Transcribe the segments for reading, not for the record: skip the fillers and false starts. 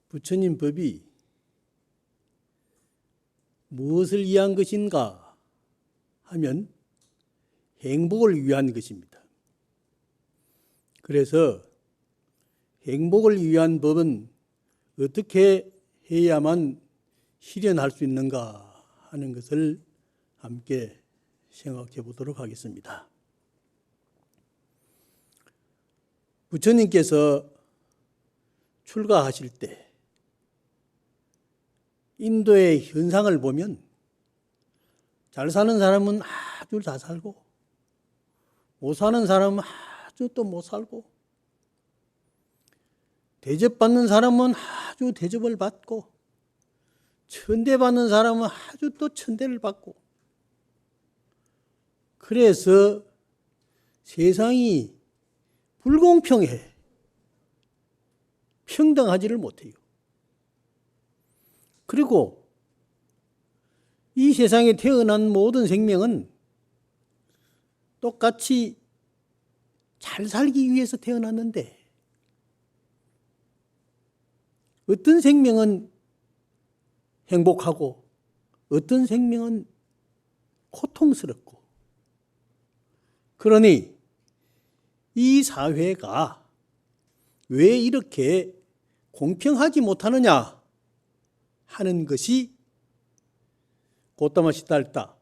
부처님 법이 무엇을 위한 것인가 하면 행복을 위한 것입니다. 그래서 행복을 위한 법은 어떻게 해야만 실현할 수 있는가 하는 것을 함께 생각해 보도록 하겠습니다. 부처님께서 출가하실 때 인도의 현상을 보면 잘 사는 사람은 아주 잘 살고 못 사는 사람은 아주 또 못 살고 대접받는 사람은 아주 대접을 받고 천대받는 사람은 아주 또 천대를 받고 그래서 세상이 불공평해 평등하지를 못해요. 그리고 이 세상에 태어난 모든 생명은 똑같이 잘 살기 위해서 태어났는데 어떤 생명은 행복하고 어떤 생명은 고통스럽고 그러니 이 사회가 왜 이렇게 공평하지 못하느냐 하는 것이 고타마 시달타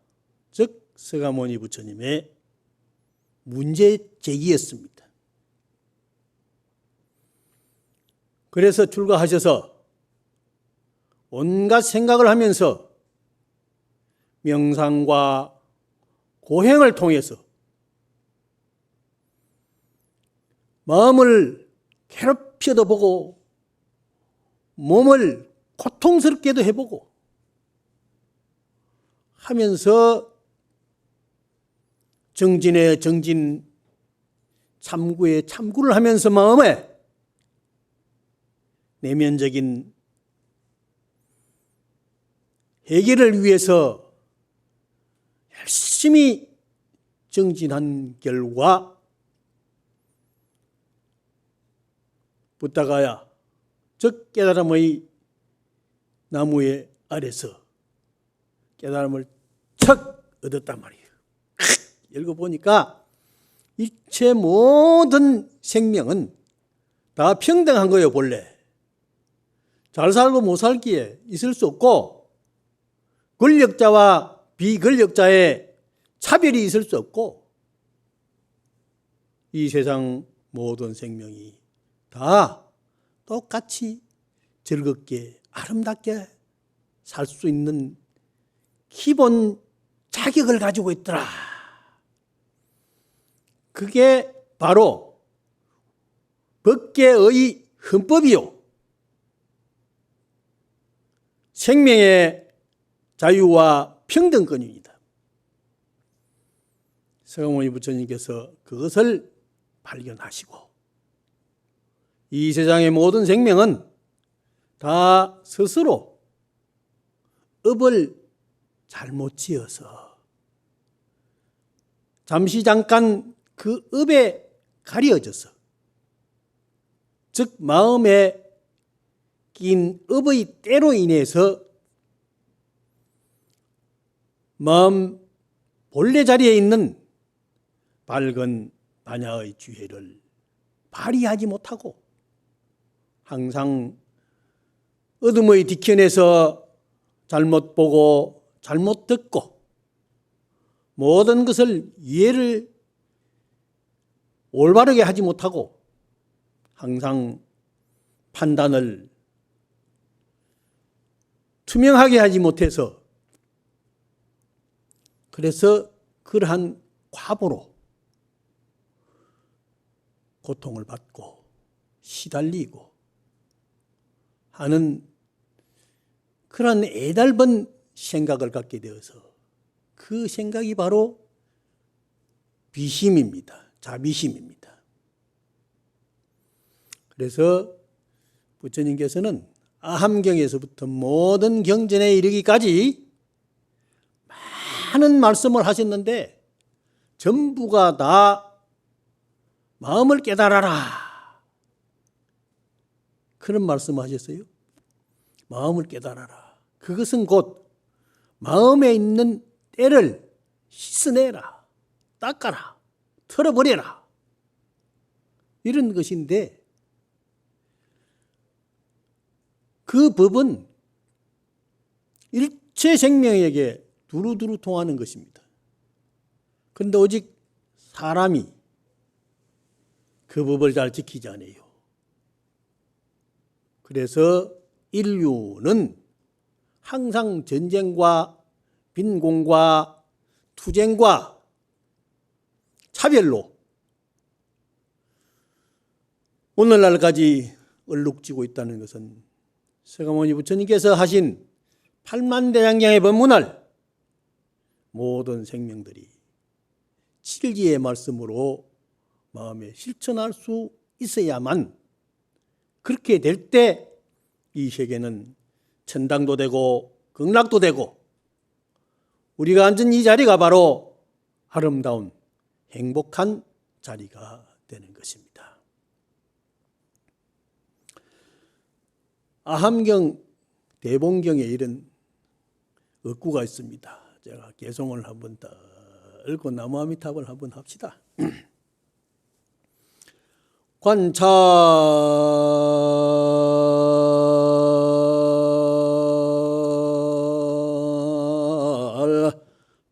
즉 서가모니 부처님의 문제 제기였습니다. 그래서 출가하셔서 온갖 생각을 하면서 명상과 고행을 통해서 마음을 괴롭혀도 보고 몸을 고통스럽게도 해보고 하면서 정진의 정진, 참구의 참구를 하면서 마음에 내면적인 해결을 위해서 열심히 정진한 결과 부타가야 즉 깨달음의 나무의 아래서 깨달음을 척 얻었단 말이에요. 읽어보니까 일체 모든 생명은 다 평등한 거예요. 본래 잘 살고 못 살기에 있을 수 없고 권력자와 비권력자의 차별이 있을 수 없고 이 세상 모든 생명이 다 똑같이 즐겁게 아름답게 살 수 있는 기본 자격을 가지고 있더라. 그게 바로 법계의 헌법이요 생명의 자유와 평등권입니다. 서가모니 부처님께서 그것을 발견하시고 이 세상의 모든 생명은 다 스스로 업을 잘못 지어서 잠시 잠깐 그 업에 가려져서 즉 마음에 낀 업의 때로 인해서 마음 본래 자리에 있는 밝은 반야의 지혜를 발휘하지 못하고 항상 어둠의 뒤편에서 잘못 보고 잘못 듣고 모든 것을 이해를 올바르게 하지 못하고 항상 판단을 투명하게 하지 못해서 그래서 그러한 과보로 고통을 받고 시달리고 하는 그런 애달픈 생각을 갖게 되어서 그 생각이 바로 비심입니다. 자비심입니다. 그래서 부처님께서는 아함경에서부터 모든 경전에 이르기까지 많은 말씀을 하셨는데 전부가 다 마음을 깨달아라 그런 말씀을 하셨어요. 마음을 깨달아라. 그것은 곧 마음에 있는 때를 씻어내라, 닦아라, 털어버려라. 이런 것인데 그 법은 일체 생명에게 두루두루 통하는 것입니다. 그런데 오직 사람이 그 법을 잘 지키지 않아요. 그래서 인류는 항상 전쟁과 빈곤과 투쟁과 차별로 오늘날까지 얼룩지고 있다는 것은 서가모니 부처님께서 하신 팔만대장경의 법문을 모든 생명들이 칠지의 말씀으로 마음에 실천할 수 있어야만 그렇게 될 때 이 세계는 천당도 되고 극락도 되고 우리가 앉은 이 자리가 바로 아름다운 행복한 자리가 되는 것입니다. 아함경 대본경에 이런 어구가 있습니다. 제가 개송을 한번 더 읽고 나무아미탑을 한번 합시다. 관찰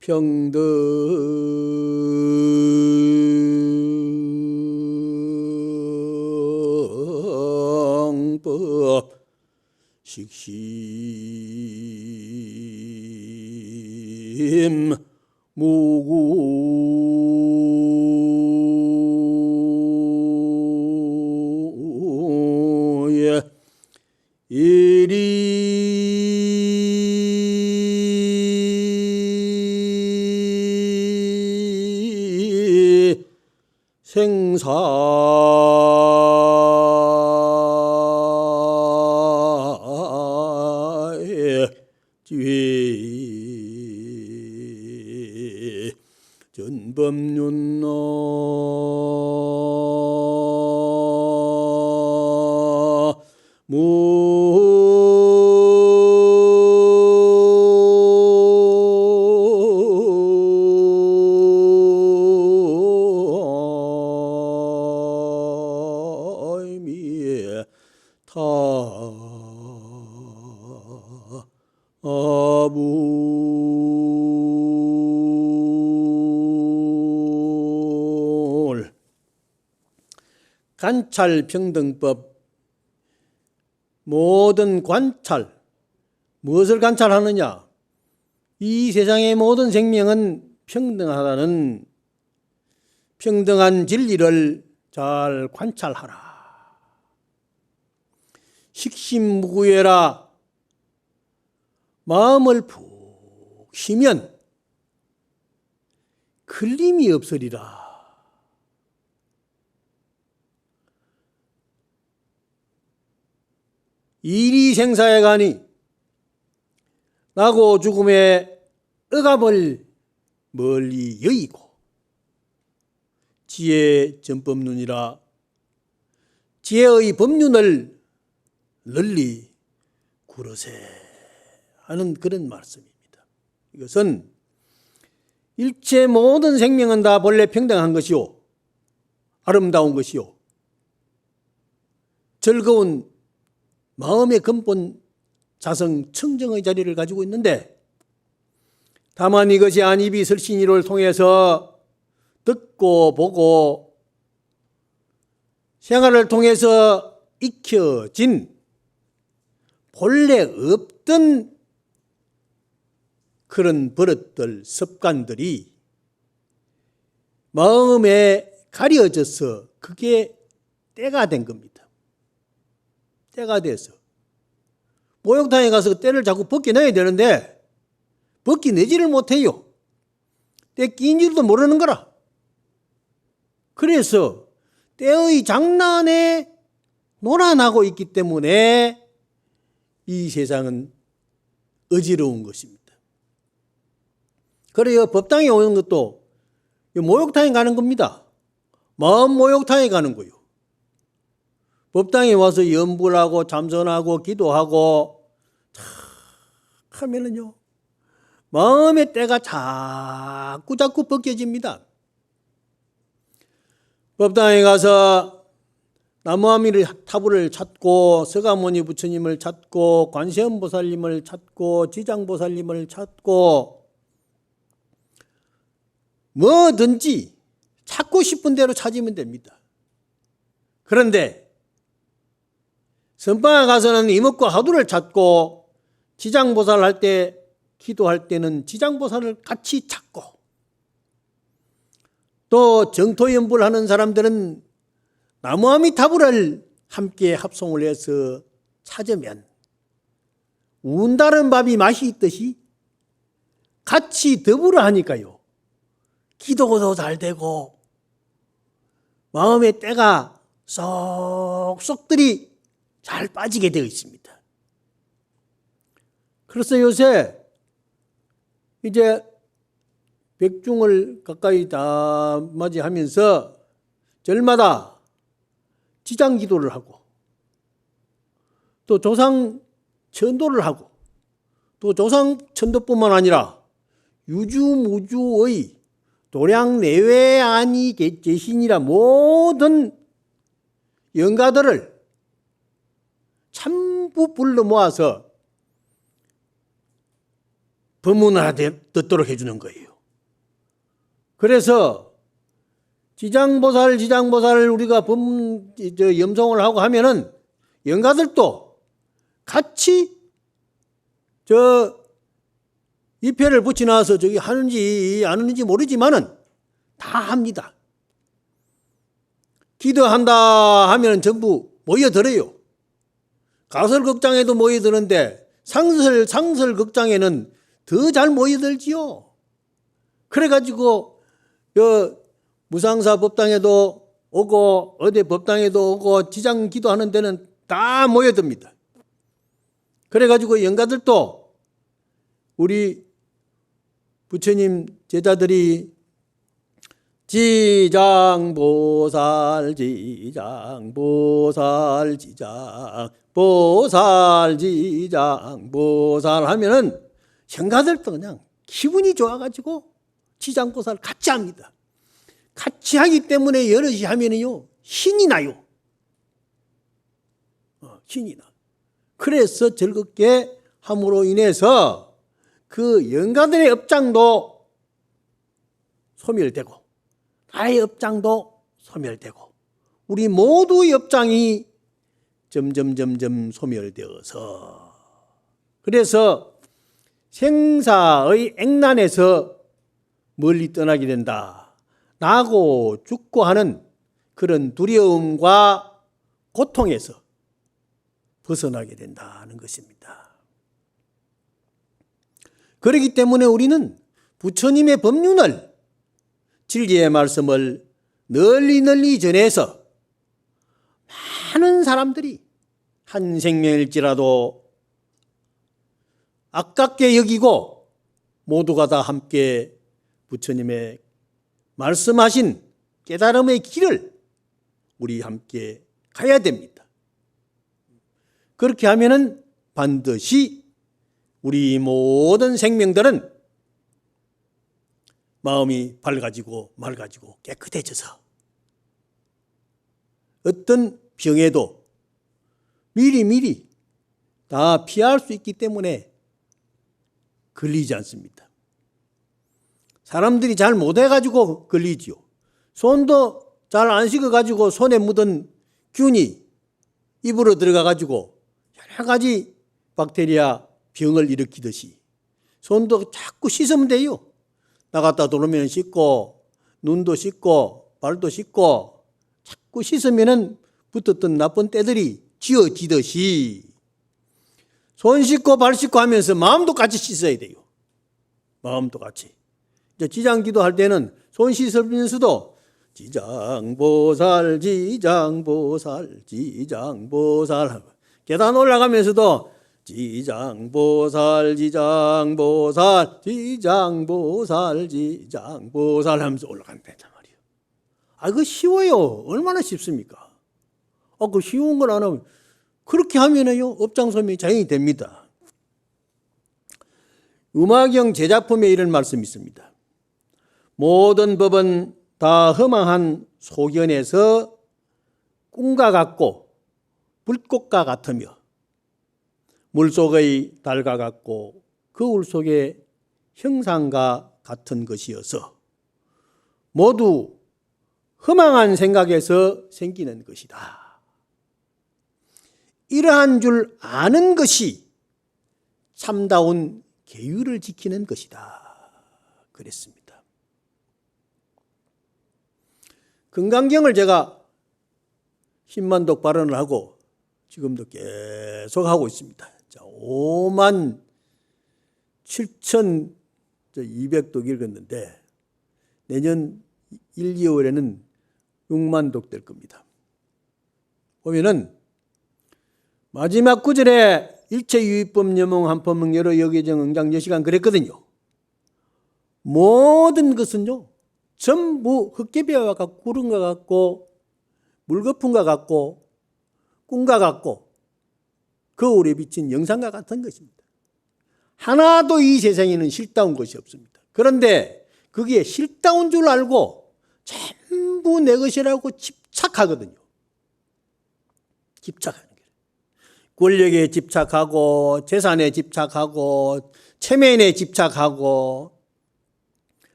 평등법 식심 무구의 일이 생사의 지혜 전법륜나 무미에 타불 관찰평등법 모든 관찰 무엇을 관찰하느냐? 이 세상의 모든 생명은 평등하다는 평등한 진리를 잘 관찰하라. 식심무구해라. 마음을 푹 쉬면 걸림이 없으리라. 일이 생사에 가니 나고 죽음의 억압을 멀리 여의고 지혜의 전법륜이라 지혜의 법륜을 널리 구르세 하는 그런 말씀입니다. 이것은 일체 모든 생명은 다 본래 평등한 것이요 아름다운 것이요 즐거운 마음의 근본 자성 청정의 자리를 가지고 있는데 다만 이것이 안입이 설신이를 통해서 듣고 보고 생활을 통해서 익혀진 본래 없던 그런 버릇들, 습관들이 마음에 가려져서 그게 때가 된 겁니다. 때가 돼서 목욕탕에 가서 때를 자꾸 벗겨내야 되는데 벗겨내지를 못해요. 때 끼인 줄도 모르는 거라. 그래서 때의 장난에 놀아나고 있기 때문에 이 세상은 어지러운 것입니다. 그래요. 법당에 오는 것도 목욕탕에 가는 겁니다. 마음 목욕탕에 가는 거요. 법당에 와서 염불하고 참선하고 기도하고 하면은요, 마음의 때가 자꾸 벗겨집니다. 법당에 가서 나무아미를 타부를 찾고 서가모니 부처님을 찾고 관세음보살님을 찾고 지장보살님을 찾고 뭐든지 찾고 싶은 대로 찾으면 됩니다. 그런데 선방에 가서는 이목과 하두를 찾고 지장보살 할 때 기도할 때는 지장보살을 같이 찾고 또 정토연불 하는 사람들은 나무아미타불을 함께 합송을 해서 찾으면 운다른 밥이 맛이 있듯이 같이 더불어 하니까요, 기도도 잘 되고 마음의 때가 쏙쏙들이 잘 빠지게 되어 있습니다. 그래서 요새 이제 백중을 가까이 다 맞이하면서 절마다 지장 기도를 하고 또 조상 천도를 하고 또 조상 천도뿐만 아니라 유주무주의 도량 내외아니 계신이라 모든 영가들을 전부 불러 모아서 법문을 듣도록 해주는 거예요. 그래서 지장보살 우리가 염송을 하고 하면은 영가들도 같이 이패를 붙여놔서 저기 하는지 안 하는지 모르지만은 다 합니다. 기도한다 하면 전부 모여들어요. 가설극장에도 모여드는데 상설극장에는 더 잘 모여들지요. 그래가지고 무상사 법당에도 오고 어디 법당에도 오고 지장 기도하는 데는 다 모여듭니다. 그래가지고 영가들도 우리 부처님 제자들이 지장보살 하면은 형가들도 그냥 기분이 좋아가지고 지장보살 같이 합니다. 같이 하기 때문에 여럿이 하면은요, 신이 나요. 신이 나. 그래서 즐겁게 함으로 인해서 그 영가들의 업장도 소멸되고 나의 업장도 소멸되고 우리 모두의 업장이 점점 소멸되어서 그래서 생사의 액난에서 멀리 떠나게 된다. 나고 죽고 하는 그런 두려움과 고통에서 벗어나게 된다는 것입니다. 그렇기 때문에 우리는 부처님의 법륜을 진리의 말씀을 널리 전해서 많은 사람들이 한 생명일지라도 아깝게 여기고 모두가 다 함께 부처님의 말씀하신 깨달음의 길을 우리 함께 가야 됩니다. 그렇게 하면은 반드시 우리 모든 생명들은 마음이 밝아지고 맑아지고 깨끗해져서 어떤 병에도 미리 다 피할 수 있기 때문에 걸리지 않습니다. 사람들이 잘 못해가지고 걸리지요. 손도 잘 안 씻어가지고 손에 묻은 균이 입으로 들어가가지고 여러 가지 박테리아 병을 일으키듯이 손도 자꾸 씻으면 돼요. 나갔다 들어오면 씻고 눈도 씻고 발도 씻고 자꾸 씻으면은 붙었던 나쁜 때들이 지워지듯이 손 씻고 발 씻고 하면서 마음도 같이 씻어야 돼요. 마음도 같이. 이제 지장기도 할 때는 손 씻으면서도 지장보살 계단 올라가면서도 지장보살 하면서 올라가면 된단 말이에요. 그거 쉬워요. 얼마나 쉽습니까? 그 쉬운 걸 안 하면 그렇게 하면은요 업장소멸이 자연히 됩니다. 음화경 제작품에 이런 말씀이 있습니다. 모든 법은 다 허망한 소견에서 꿈과 같고 불꽃과 같으며 물속의 달과 같고 거울 속의 형상과 같은 것이어서 모두 허망한 생각에서 생기는 것이다. 이러한 줄 아는 것이 참다운 계율을 지키는 것이다. 그랬습니다. 금강경을 제가 10만독 발언을 하고 지금도 계속 하고 있습니다. 5만 7,200독 읽었는데 내년 1, 2월에는 6만독 될 겁니다. 보면은 마지막 구절에 일체유의법 여몽 한법명 여러 여기정 응장 여시간 그랬거든요. 모든 것은요 전부 흙개비와 같고 구름과 같고 물거품과 같고 꿈과 같고 거울에 비친 영상과 같은 것입니다. 하나도 이 세상에는 싫다운 것이 없습니다. 그런데 그게 싫다운 줄 알고 전부 내 것이라고 집착하거든요. 집착하는 거예요. 권력에 집착하고 재산에 집착하고 체면에 집착하고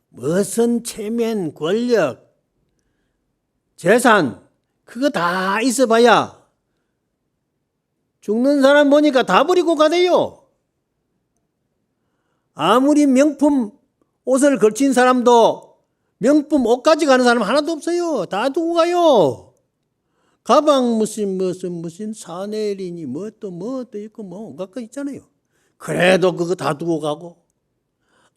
무슨 체면, 권력, 재산 그거 다 있어봐야 죽는 사람 보니까 다 버리고 가대요. 아무리 명품 옷을 걸친 사람도 명품 옷까지 가는 사람 하나도 없어요. 다 두고 가요. 가방 무슨 사내리니 뭐 또 있고 뭐 온갖 거 있잖아요. 그래도 그거 다 두고 가고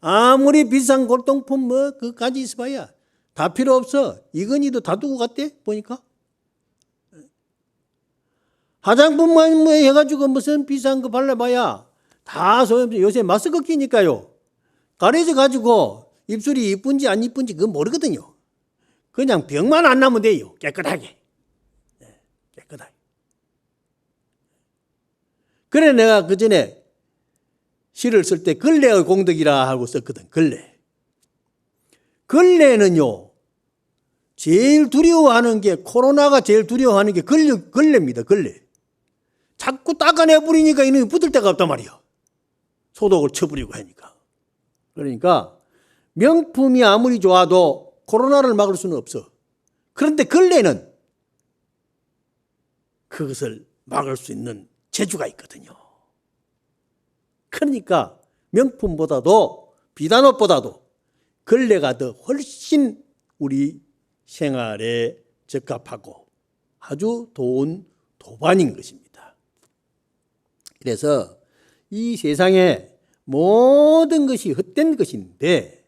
아무리 비싼 골동품 뭐 그까지 있어봐야 다 필요 없어. 이건희도 다 두고 갔대 보니까. 화장품만 뭐 해가지고 무슨 비싼 거 발라봐야 다 소용없어. 요새 마스크 끼니까요. 가려져 가지고 입술이 이쁜지 안 이쁜지 그건 모르거든요. 그냥 병만 안 나면 돼요. 깨끗하게. 깨끗하게. 그래 내가 그 전에 시를 쓸 때 걸레의 공덕이라 하고 썼거든. 걸레. 걸레는요. 제일 두려워하는 게 코로나가 제일 두려워하는 게 걸레입니다. 걸레. 자꾸 닦아내버리니까 이놈이 붙을 데가 없단 말이야. 소독을 쳐버리고 하니까. 그러니까 명품이 아무리 좋아도 코로나를 막을 수는 없어. 그런데 걸레는 그것을 막을 수 있는 재주가 있거든요. 그러니까 명품보다도 비단옷보다도 걸레가 더 훨씬 우리 생활에 적합하고 아주 좋은 도반인 것입니다. 그래서 이 세상에 모든 것이 헛된 것인데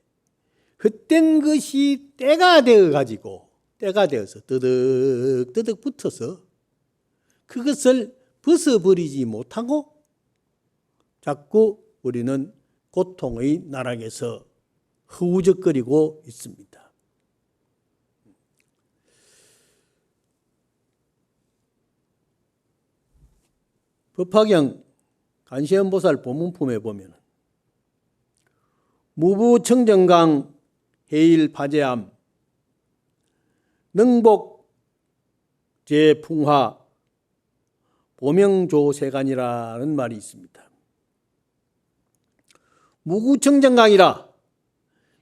헛된 것이 때가 되어서 뜨득뜨득 붙어서 그것을 벗어버리지 못하고 자꾸 우리는 고통의 나락에서 허우적거리고 있습니다. 법화경 간시현보살 보문품에 보면 무부청정강 해일파제암 능복제풍화 보명조세간이라는 말이 있습니다. 무구청정강이라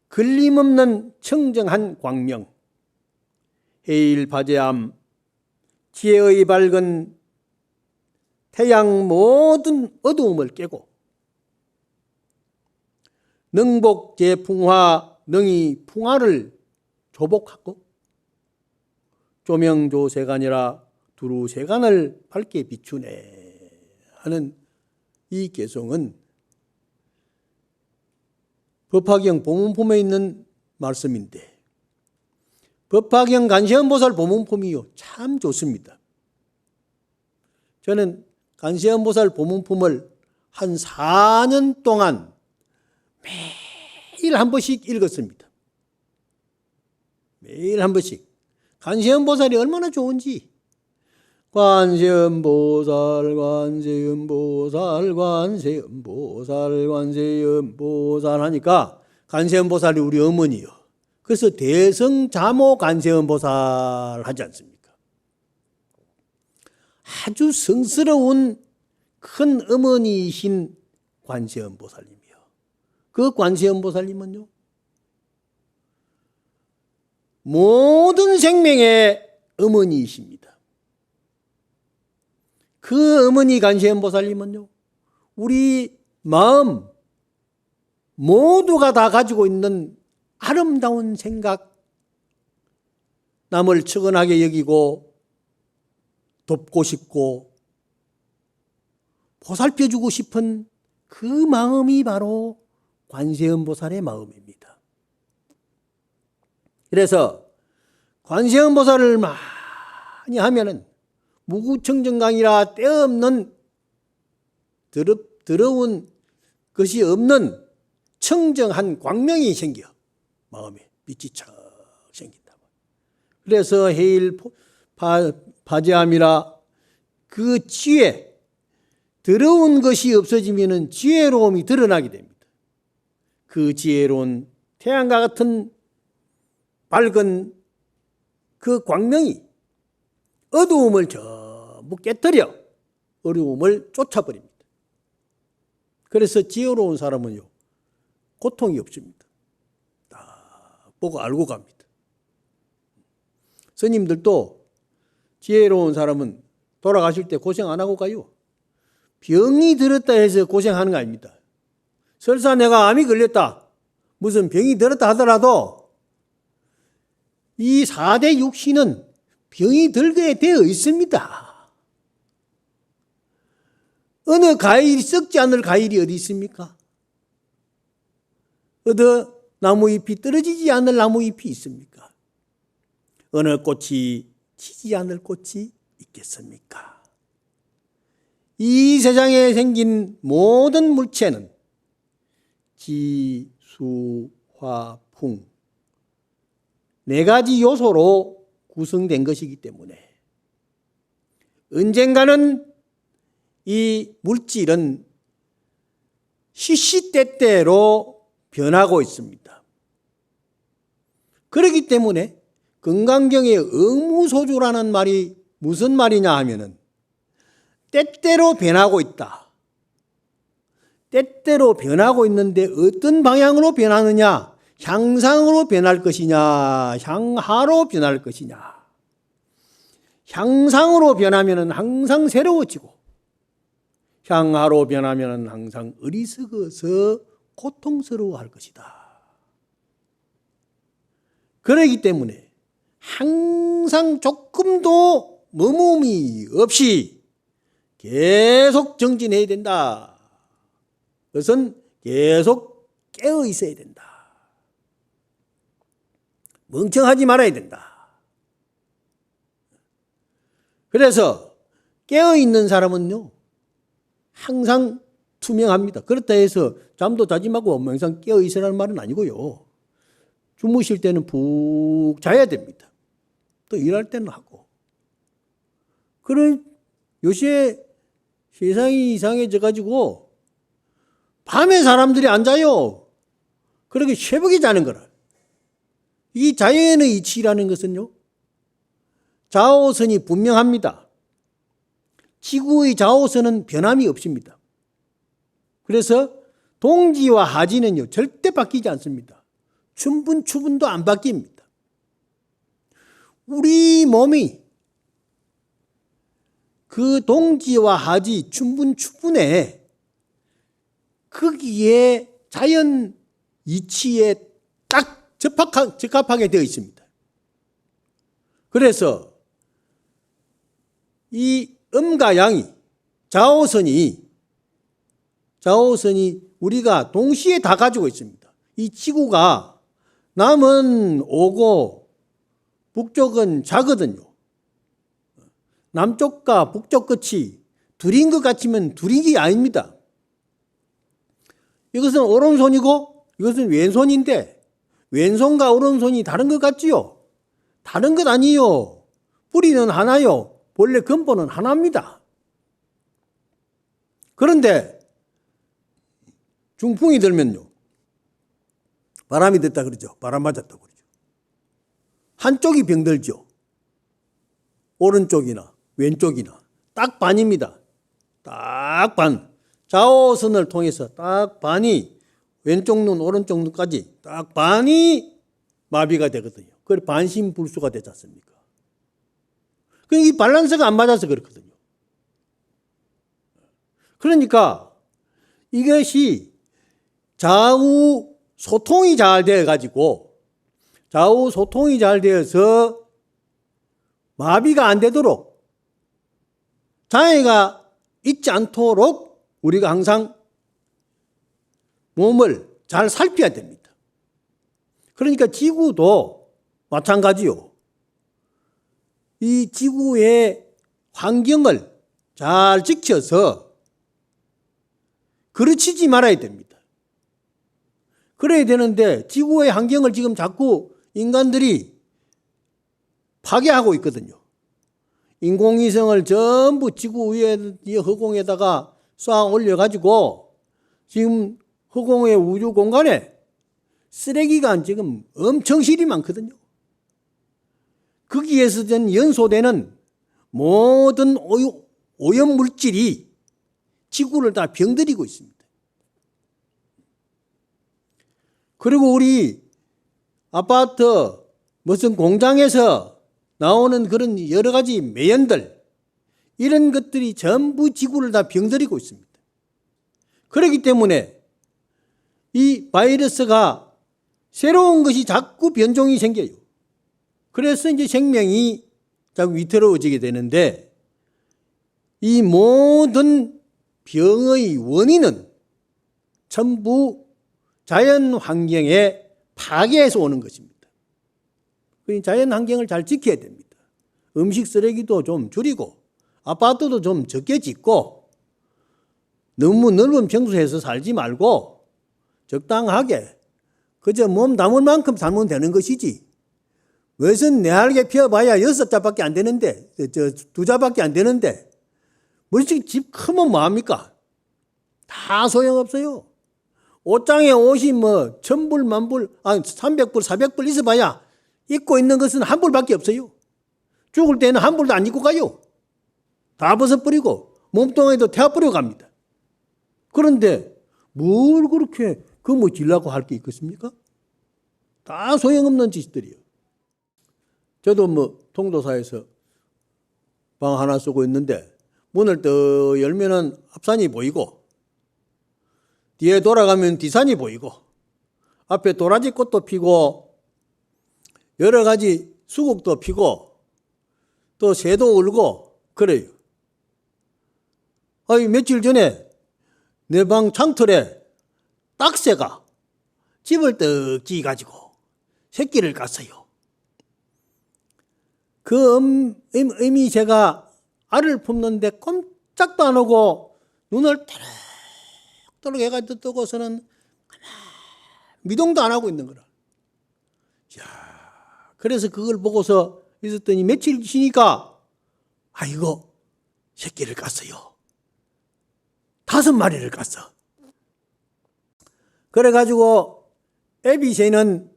걸림없는 청정한 광명 해일파제암 지혜의 밝은 태양 모든 어두움을 깨고 능복제풍화 능이 풍화를 조복하고 조명조세간이라 두루세간을 밝게 비추네 하는 이 개성은 법화경 보문품에 있는 말씀인데 법화경 간시현보살 보문품이요 참 좋습니다. 저는 간시현보살 보문품을 한 4년 동안 매일 한 번씩 읽었습니다. 매일 한 번씩. 간시현보살이 얼마나 좋은지 관세음보살 관세음보살 관세음보살 관세음보살 하니까 관세음보살이 우리 어머니요. 그래서 대성자모 관세음보살 하지 않습니까? 아주 성스러운 큰 어머니이신 관세음보살님이요. 그 관세음보살님은요, 모든 생명의 어머니이십니다. 그 어머니 관세음보살님은요, 우리 마음 모두가 다 가지고 있는 아름다운 생각, 남을 측은하게 여기고 돕고 싶고 보살펴주고 싶은 그 마음이 바로 관세음보살의 마음입니다. 그래서 관세음보살을 많이 하면은 무구청정강이라 때없는 더러운 것이 없는 청정한 광명이 생겨 마음에 빛이 척 생긴다. 그래서 해일 파제함이라 그 지혜, 더러운 것이 없어지면은 지혜로움이 드러나게 됩니다. 그 지혜로운 태양과 같은 밝은 그 광명이 어두움을 전부 깨뜨려 어려움을 쫓아버립니다. 그래서 지혜로운 사람은요, 고통이 없습니다. 다 보고 알고 갑니다. 스님들도 지혜로운 사람은 돌아가실 때 고생 안 하고 가요. 병이 들었다 해서 고생하는 거 아닙니다. 설사 내가 암이 걸렸다, 무슨 병이 들었다 하더라도 이 4대 육신은 병이 들게 되어 있습니다. 어느 과일이 썩지 않을 과일이 어디 있습니까? 어느 나무잎이 떨어지지 않을 나무잎이 있습니까? 어느 꽃이 지지 않을 꽃이 있겠습니까? 이 세상에 생긴 모든 물체는 지, 수, 화, 풍 4가지 요소로 구성된 것이기 때문에 언젠가는 이 물질은 시시때때로 변하고 있습니다. 그렇기 때문에 건강경의 응무소주라는 말이 무슨 말이냐 하면은 때때로 변하고 있다. 때때로 변하고 있는데 어떤 방향으로 변하느냐? 향상으로 변할 것이냐, 향하로 변할 것이냐. 향상으로 변하면 항상 새로워지고 향하로 변하면 항상 어리석어서 고통스러워할 것이다. 그렇기 때문에 항상 조금도 머뭇이 없이 계속 정진해야 된다. 그것은 계속 깨어 있어야 된다. 멍청하지 말아야 된다. 그래서 깨어있는 사람은요, 항상 투명합니다. 그렇다 해서 잠도 자지 말고 항상 깨어있으라는 말은 아니고요. 주무실 때는 푹 자야 됩니다. 또 일할 때는 하고. 그런 요새 세상이 이상해져가지고 밤에 사람들이 안 자요. 그렇게 새벽에 자는 거라. 이 자연의 이치라는 것은요, 좌우선이 분명합니다. 지구의 좌우선은 변함이 없습니다. 그래서 동지와 하지는요, 절대 바뀌지 않습니다. 춘분, 추분도 안 바뀝니다. 우리 몸이 그 동지와 하지, 춘분, 추분에 거기에 자연 이치에 딱 적합하게 되어 있습니다. 그래서 이 음과 양이 좌우선이 우리가 동시에 다 가지고 있습니다. 이 지구가 남은 오고 북쪽은 작거든요. 남쪽과 북쪽 끝이 둘인 것 같으면 둘인 게 아닙니다. 이것은 오른손이고 이것은 왼손인데 왼손과 오른손이 다른 것 같지요? 다른 것 아니요. 뿌리는 하나요. 본래 근본은 하나입니다. 그런데 중풍이 들면요, 바람이 됐다 그러죠. 바람 맞았다고 그러죠. 한쪽이 병들죠. 오른쪽이나 왼쪽이나 딱 반입니다. 딱 반. 좌우선을 통해서 딱 반이, 왼쪽 눈 오른쪽 눈까지 딱 반이 마비가 되거든요. 그래 반신불수가 되지 않습니까? 이 밸런스가 안 맞아서 그렇거든요. 그러니까 이것이 좌우 소통이 잘 되어가지고, 좌우 소통이 잘 되어서 마비가 안 되도록, 장애가 있지 않도록 우리가 항상 몸을 잘 살펴야 됩니다. 그러니까 지구도 마찬가지요. 이 지구의 환경을 잘 지켜서 그르치지 말아야 됩니다. 그래야 되는데 지구의 환경을 지금 자꾸 인간들이 파괴하고 있거든요. 인공위성을 전부 지구 위에 허공에다가 쏴 올려가지고 지금 허공의 우주 공간에 쓰레기가 지금 엄청 실이 많거든요. 거기에서 연소되는 모든 오염물질이 지구를 다 병들이고 있습니다. 그리고 우리 아파트 무슨 공장에서 나오는 그런 여러 가지 매연들, 이런 것들이 전부 지구를 다 병들이고 있습니다. 그렇기 때문에 이 바이러스가 새로운 것이 자꾸 변종이 생겨요. 그래서 이제 생명이 자꾸 위태로워지게 되는데, 이 모든 병의 원인은 전부 자연 환경의 파괴에서 오는 것입니다. 자연 환경을 잘 지켜야 됩니다. 음식 쓰레기도 좀 줄이고, 아파트도 좀 적게 짓고, 너무 넓은 평수에서 살지 말고 적당하게 그저 몸 담을 만큼 살면 되는 것이지, 웨슨 내알게 피워봐야 6자밖에 안 되는데, 2자밖에 안 되는데, 머리씩 집 크면 뭐합니까? 다 소용없어요. 옷장에 옷이 뭐 1000불, 10,000불, 300불, 400불 있어봐야 입고 있는 것은 한 불밖에 없어요. 죽을 때는 한 불도 안 입고 가요. 다 벗어버리고 몸뚱아리도 태워버리고 갑니다. 그런데 뭘 그렇게 거머쥐려고 할 게 있겠습니까? 다 소용없는 짓들이에요. 저도 뭐 통도사에서 방 하나 쓰고 있는데 문을 더 열면은 앞산이 보이고, 뒤에 돌아가면 뒷산이 보이고, 앞에 도라지 꽃도 피고 여러 가지 수국도 피고 또 새도 울고 그래요. 며칠 전에 내 방 창틀에 딱새가 집을 떡 지어가지고 새끼를 깠어요. 그 어미새가 알을 품는데 꼼짝도 안 하고 눈을 또록 해가지고 뜨고서는 미동도 안 하고 있는 거라. 그래서 그걸 보고서 있었더니 며칠 지니까 아이고 새끼를 깠어요. 5마리를 깠어. 그래가지고 애비새는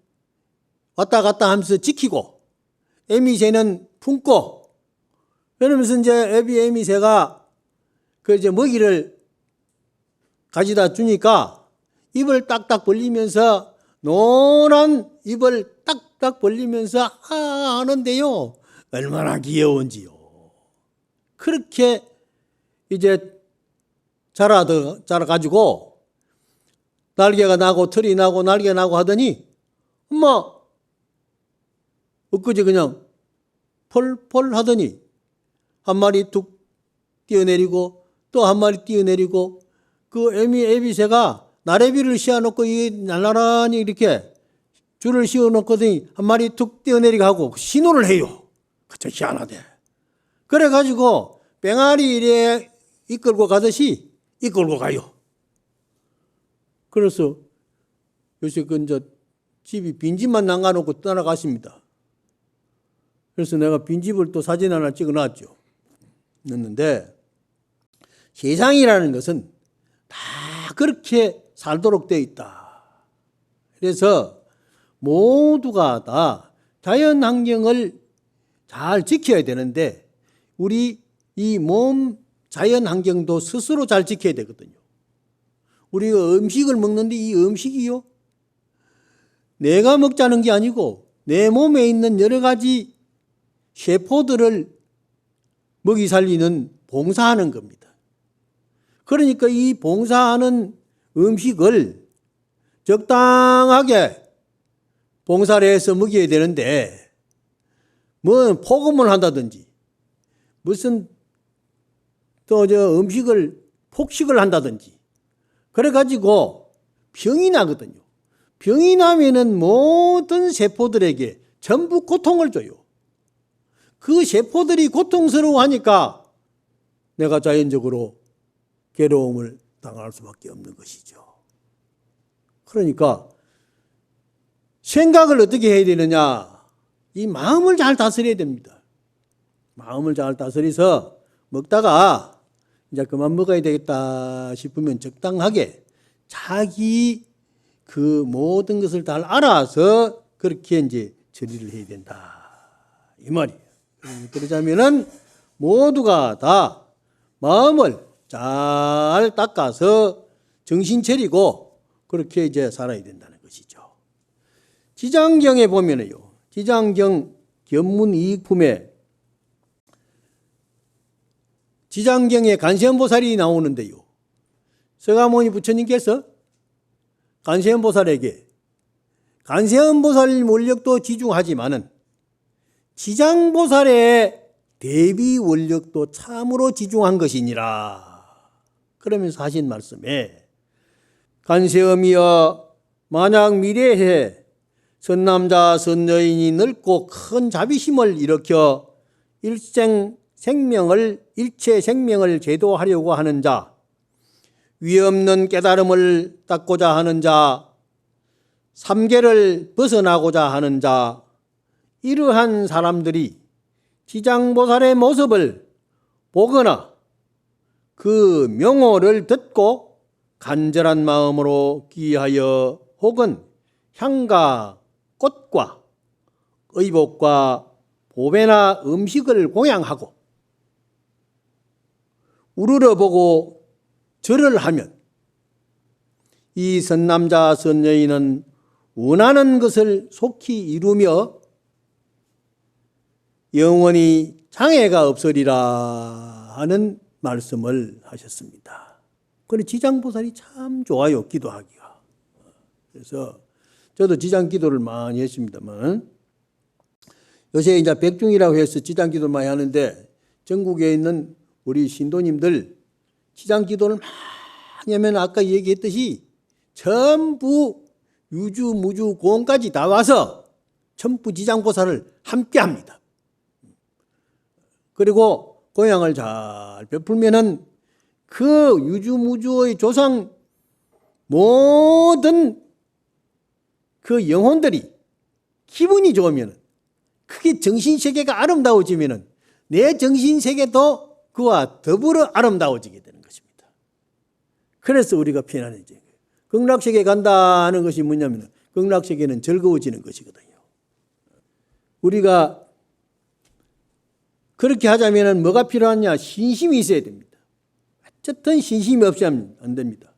왔다 갔다 하면서 지키고 애미새는 품고, 그러면서 이제 애미새가 그 이제 먹이를 가져다 주니까 입을 딱딱 벌리면서 노란 입을 딱딱 벌리면서 하는데요. 얼마나 귀여운지요. 그렇게 이제 자라가지고 날개가 나고 털이 나고 날개 나고 하더니 엄마 엊그제 그냥 펄펄 하더니 한 마리 툭 뛰어내리고 또 한 마리 뛰어내리고, 그 애비새가 나래비를 씌워놓고 이 나란히 이렇게 줄을 씌워놓거든요. 한 마리 툭 뛰어내리고 하고 신호를 해요. 그쵸, 희한하대. 그래가지고 뺑아리 이래 이끌고 가듯이 이끌고 가요. 그래서 요새 집이 빈집만 남겨놓고 떠나가십니다. 그래서 내가 빈집을 또 사진 하나 찍어놨죠. 넣는데 세상이라는 것은 다 그렇게 살도록 되어 있다. 그래서 모두가 다 자연 환경을 잘 지켜야 되는데 우리 이 몸 자연 환경도 스스로 잘 지켜야 되거든요. 우리가 음식을 먹는데 이 음식이요, 내가 먹자는 게 아니고 내 몸에 있는 여러 가지 세포들을 먹이 살리는 봉사하는 겁니다. 그러니까 이 봉사하는 음식을 적당하게 봉사를 해서 먹여야 되는데 뭐 폭음을 한다든지 무슨 또 음식을 폭식을 한다든지 그래가지고 병이 나거든요. 병이 나면은 모든 세포들에게 전부 고통을 줘요. 그 세포들이 고통스러워하니까 내가 자연적으로 괴로움을 당할 수밖에 없는 것이죠. 그러니까 생각을 어떻게 해야 되느냐? 이 마음을 잘 다스려야 됩니다. 마음을 잘 다스려서 먹다가 이제 그만 먹어야 되겠다 싶으면 적당하게 자기 그 모든 것을 다 알아서 그렇게 이제 처리를 해야 된다. 이 말이에요. 그러자면은 모두가 다 마음을 잘 닦아서 정신 차리고 그렇게 이제 살아야 된다는 것이죠. 지장경에 보면은요, 지장경 견문이익품에 지장경에 간세음보살이 나오는데요. 서가모니 부처님께서 간세음보살에게 간세음보살 원력도 지중하지만은 지장보살의 대비 원력도 참으로 지중한 것이니라. 그러면서 하신 말씀에 간세음이여 만약 미래에 선남자 선여인이 넓고 큰 자비심을 일으켜 일체 생명을 제도하려고 하는 자, 위없는 깨달음을 닦고자 하는 자, 삼계를 벗어나고자 하는 자, 이러한 사람들이 지장보살의 모습을 보거나 그 명호를 듣고 간절한 마음으로 귀하여 혹은 향과 꽃과 의복과 보배나 음식을 공양하고 우러러보고 절을 하면 이 선남자 선여인은 원하는 것을 속히 이루며 영원히 장애가 없으리라 하는 말씀을 하셨습니다. 그런데 지장보살이 참 좋아요, 기도하기가. 그래서 저도 지장 기도를 많이 했습니다만 요새 이제 백중이라고 해서 지장 기도를 많이 하는데 전국에 있는 우리 신도님들 지장 기도를 많이 하면 아까 얘기했듯이 전부 유주, 무주, 고원까지 다 와서 전부 지장보살을 함께 합니다. 그리고 고향을 잘 베풀면은 그 유주무주의 조상 모든 그 영혼들이 기분이 좋으면 그게 정신세계가 아름다워지면 내 정신세계도 그와 더불어 아름다워지게 되는 것입니다. 그래서 우리가 편안해져요. 극락세계 간다는 것이 뭐냐면 극락세계는 즐거워지는 것이거든요. 우리가 그렇게 하자면 뭐가 필요하냐? 신심이 있어야 됩니다. 어쨌든 신심이 없으면 안 됩니다.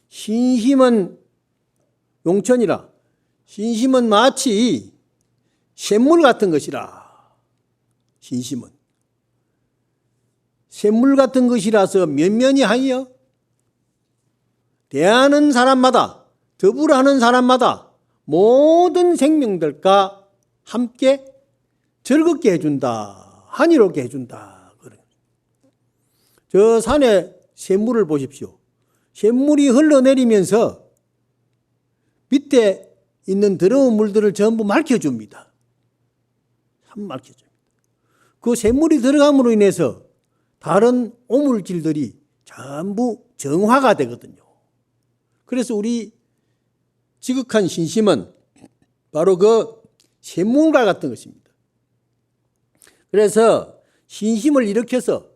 신심은 용천이라. 신심은 마치 샘물 같은 것이라. 신심은. 샘물 같은 것이라서 면면이 하여 대하는 사람마다, 더불어 하는 사람마다 모든 생명들과 함께 즐겁게 해준다. 한이롭게 해준다. 저 산에 샘물을 보십시오. 샘물이 흘러내리면서 밑에 있는 더러운 물들을 전부 맑혀줍니다. 참 맑혀줍니다. 그 샘물이 들어감으로 인해서 다른 오물질들이 전부 정화가 되거든요. 그래서 우리 지극한 신심은 바로 그 샘물과 같은 것입니다. 그래서 신심을 일으켜서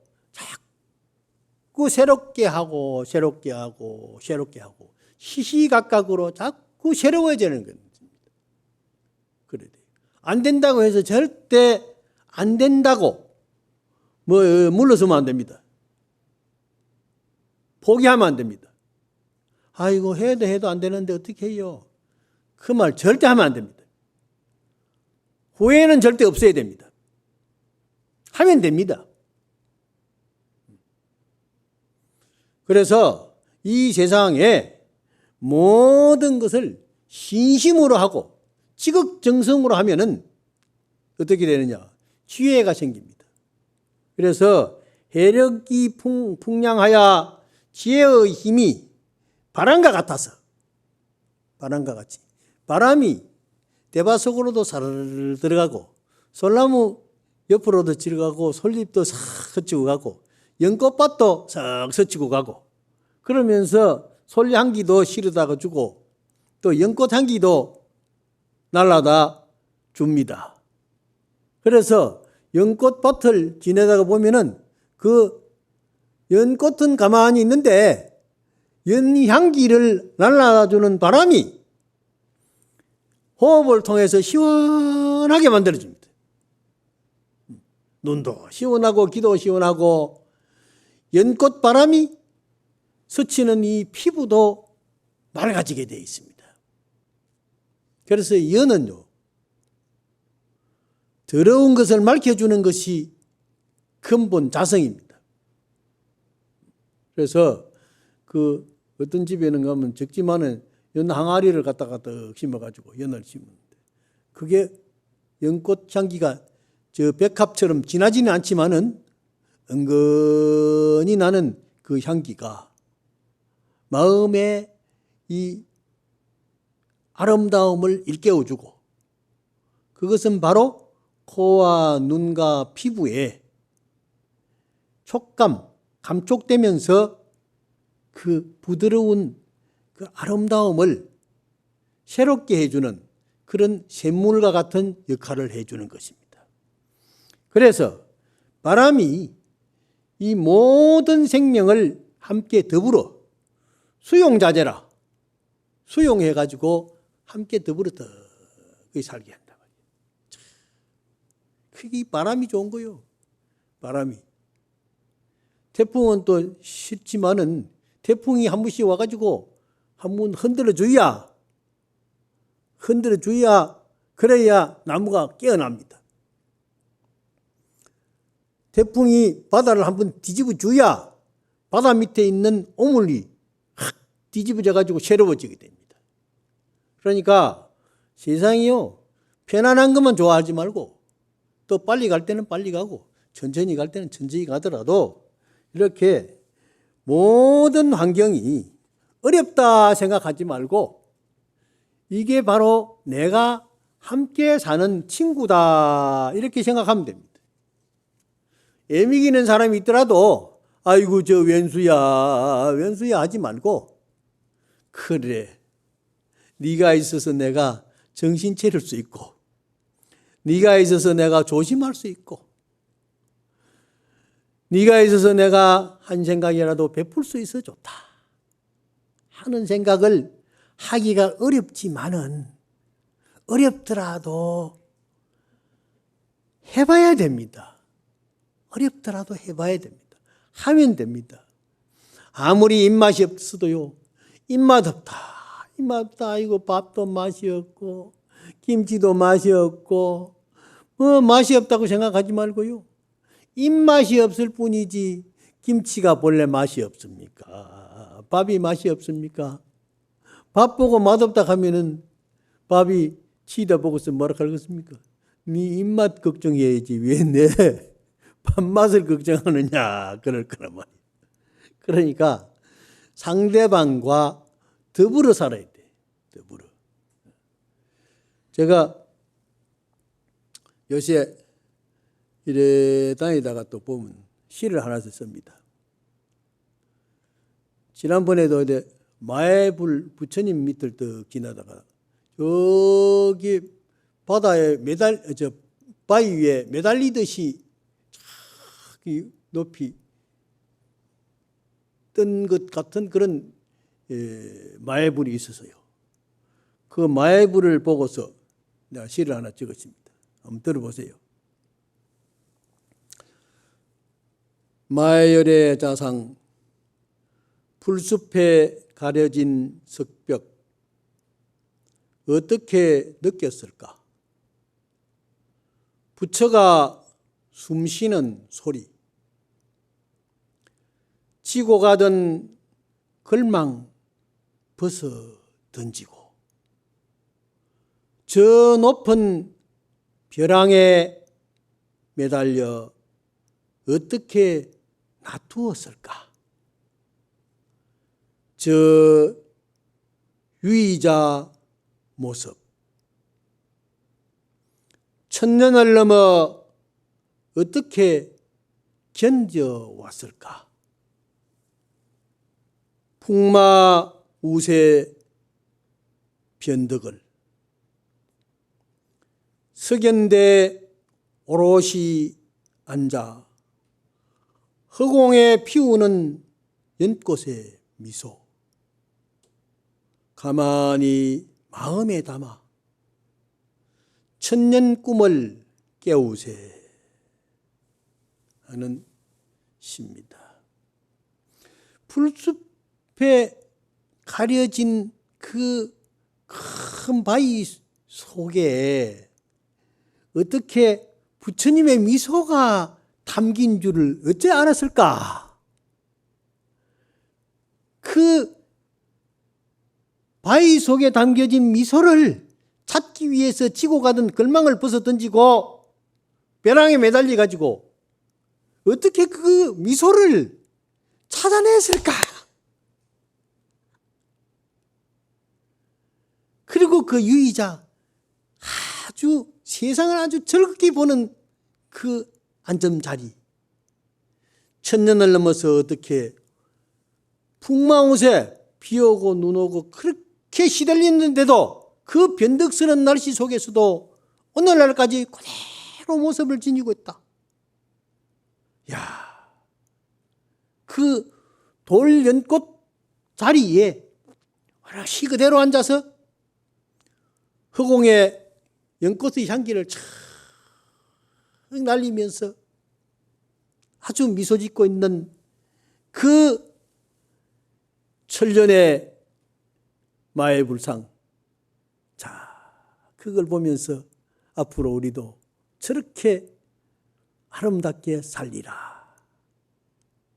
자꾸 새롭게 하고 새롭게 하고 새롭게 하고 시시각각으로 자꾸 새로워지는 겁니다. 그래야 돼요. 안 된다고 해서 절대 안 된다고 물러서면 안 됩니다. 포기하면 안 됩니다. 아이고 해도 안 되는데 어떻게 해요? 그 말 절대 하면 안 됩니다. 후회는 절대 없어야 됩니다. 하면 됩니다. 그래서 이 세상에 모든 것을 신심으로 하고 지극정성으로 하면은 어떻게 되느냐? 지혜가 생깁니다. 그래서 해력이 풍량하여 지혜의 힘이 바람과 같아서 바람과 같이 바람이 대바 속으로도 사르르 들어가고 솔나무 옆으로도 지나가고 솔잎도 싹 스치고 가고 연꽃밭도 싹 스치고 가고 그러면서 솔 향기도 실어다가 주고 또 연꽃 향기도 날라다 줍니다. 그래서 연꽃밭을 지내다가 보면은 그 연꽃은 가만히 있는데 연향기를 날라다 주는 바람이 호흡을 통해서 시원하게 만들어줍니다. 눈도 시원하고 귀도 시원하고 연꽃 바람이 스치는 이 피부도 맑아지게 되어 있습니다. 그래서 연은요, 더러운 것을 맑혀주는 것이 근본 자성입니다. 그래서 그 어떤 집에는 가면 적지만은 연 항아리를 갖다가 떡 심어가지고 연을 심는데 그게 연꽃 향기가 저 백합처럼 진하지는 않지만은 은근히 나는 그 향기가 마음의 이 아름다움을 일깨워주고 그것은 바로 코와 눈과 피부에 촉감, 감촉되면서 그 부드러운 그 아름다움을 새롭게 해주는 그런 샘물과 같은 역할을 해주는 것입니다. 그래서 바람이 이 모든 생명을 함께 더불어 수용자재라 수용해가지고 함께 더불어 더 살게 한다. 그게 바람이 좋은 거요. 바람이. 태풍은 또 싫지만은 태풍이 한 번씩 와가지고 한번 흔들어줘야 그래야 나무가 깨어납니다. 태풍이 바다를 한번 뒤집어줘야 바다 밑에 있는 오물이 확 뒤집어져가지고 새로워지게 됩니다. 그러니까 세상이요, 편안한 것만 좋아하지 말고 또 빨리 갈 때는 빨리 가고 천천히 갈 때는 천천히 가더라도 이렇게 모든 환경이 어렵다 생각하지 말고 이게 바로 내가 함께 사는 친구다 이렇게 생각하면 됩니다. 애미기는 사람이 있더라도 아이고 저 왼수야 하지 말고 그래 네가 있어서 내가 정신 차릴 수 있고 네가 있어서 내가 조심할 수 있고 네가 있어서 내가 한 생각이라도 베풀 수 있어 좋다 하는 생각을 하기가 어렵지만은 어렵더라도 해봐야 됩니다. 어렵더라도 해봐야 됩니다. 하면 됩니다. 아무리 입맛이 없어도요. 입맛 없다. 이거 밥도 맛이 없고 김치도 맛이 없고 맛이 없다고 생각하지 말고요. 입맛이 없을 뿐이지 김치가 본래 맛이 없습니까? 밥이 맛이 없습니까? 밥 보고 맛없다 하면은 밥이 치다 보고서 뭐라 하겠습니까? 네 입맛 걱정해야지 왜 내 밥맛을 걱정하느냐 그럴 거란 말이에요. 그러니까 상대방과 더불어 살아야 돼. 더불어. 제가 요새 이래 다니다가 또 보면 시를 하나 썼습니다. 지난번에도 이제 마애불 부처님 밑을 떡 지나다가 저기 바다에 바위 위에 매달리듯이 높이 뜬 것 같은 그런 마애불이 있었어요. 그 마애불을 보고서 내가 시를 하나 찍었습니다. 한번 들어보세요. 마애열의 자상 풀숲에 가려진 석벽 어떻게 느꼈을까? 부처가 숨쉬는 소리, 지고 가던 걸망 벗어 던지고 저 높은 벼랑에 매달려 어떻게 놔두었을까? 저 유의자 모습, 천년을 넘어 어떻게 견뎌왔을까? 풍마 우세 변덕을 석연대 오롯이 앉아 허공에 피우는 연꽃의 미소 가만히 마음에 담아 천년 꿈을 깨우세 하는 시입니다. 풀숲에 가려진 그 큰 바위 속에 어떻게 부처님의 미소가 담긴 줄을 어째 알았을까? 그 바위 속에 담겨진 미소를 찾기 위해서 지고 가던 걸망을 벗어 던지고 벼랑에 매달려 가지고 어떻게 그 미소를 찾아냈을까? 그리고 그 유의자 아주 세상을 아주 즐겁게 보는 그 앉은 자리, 천년을 넘어서 어떻게 풍마우세 비 오고 눈 오고 그렇게 시달렸는데도 그 변덕스러운 날씨 속에서도 오늘날까지 그대로 모습을 지니고 있다. 야, 그 돌연꽃 자리에 오롯이 그대로 앉아서 허공에 연꽃의 향기를 촥 날리면서 아주 미소 짓고 있는 그 천년의 마애불상. 자, 그걸 보면서 앞으로 우리도 저렇게 아름답게 살리라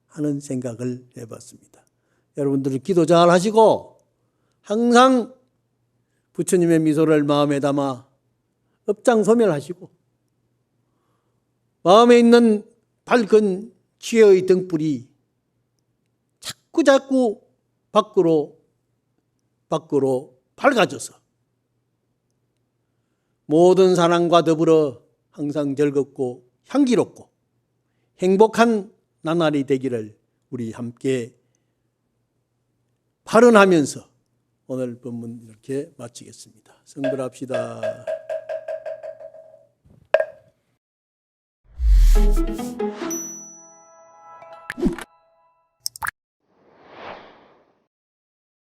하는 생각을 해봤습니다. 여러분들은 기도 잘 하시고 항상 부처님의 미소를 마음에 담아 업장소멸하시고 마음에 있는 밝은 지혜의 등불이 자꾸 밖으로 밝아져서 모든 사람과 더불어 항상 즐겁고 향기롭고 행복한 나날이 되기를 우리 함께 발언하면서 오늘 본문 이렇게 마치겠습니다. 성불합시다.